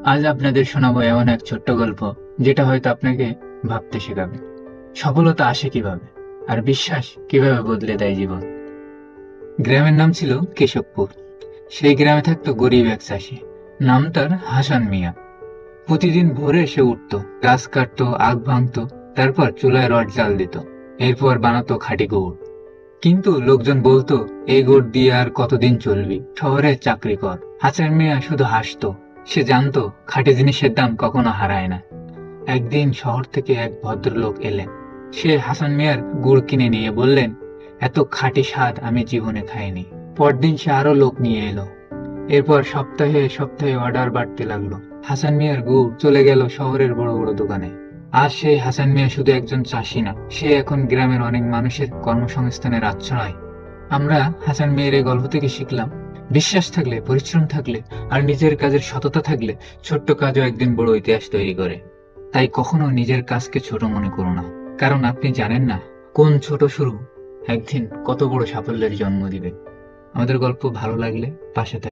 আজ আপনাদের শোনাবো এমন এক ছোট্ট গল্প যেটা হয়তো আপনাকে ভাবতে শেখাবে সফলতা আসে কিভাবে আর বিশ্বাস কিভাবে বদলে দেয় জীবন। গ্রামের নাম ছিল কেশবপুর। সেই গ্রামে থাকতো গরিব এক চাষি। নাম তার হাসান মিয়া। প্রতিদিন ভোরে সে উঠতো, গাছ কাটতো, আগ ভাঙতো, তারপর চুলায় রড জ্বাল দিত। এরপর বানাতো খাঁটি গুড়। কিন্তু লোকজন বলতো, এই গুড় দিয়ে আর কতদিন চলবি, শহরে চাকরি কর। হাসান মিয়া শুধু হাসতো। সে জানতো খাঁটি জিনিসের দাম কখনো হারায় না। একদিন শহর থেকে এক ভদ্রলোক এলেন। সে হাসান মিয়ার গুড় কিনে নিয়ে বললেন, এত খাঁটি স্বাদ আমি জীবনে খাইনি। পরদিন সে আরো লোক নিয়ে এলো। এরপর সপ্তাহে সপ্তাহে অর্ডার বাড়তে লাগলো। হাসান মিয়ার গুড় চলে গেল শহরের বড় বড় দোকানে। আজ সেই হাসান মিয়া শুধু একজন চাষি না, সে এখন গ্রামের অনেক মানুষের কর্মসংস্থানের আশ্রয়। আমরা হাসান মিয়ার এই গল্প থেকে শিখলাম, বিশ্বাস থাকলে, পরিশ্রম থাকলে আর নিজের কাজের সততা থাকলে ছোট্ট কাজও একদিন বড় ইতিহাস তৈরি করে। তাই কখনো নিজের কাজকে ছোট মনে করো না, কারণ আপনি জানেন না কোন ছোট শুরু একদিন কত বড় সাফল্যের জন্ম দিবে। আমাদের গল্প ভালো লাগলে পাশে থাকবেন।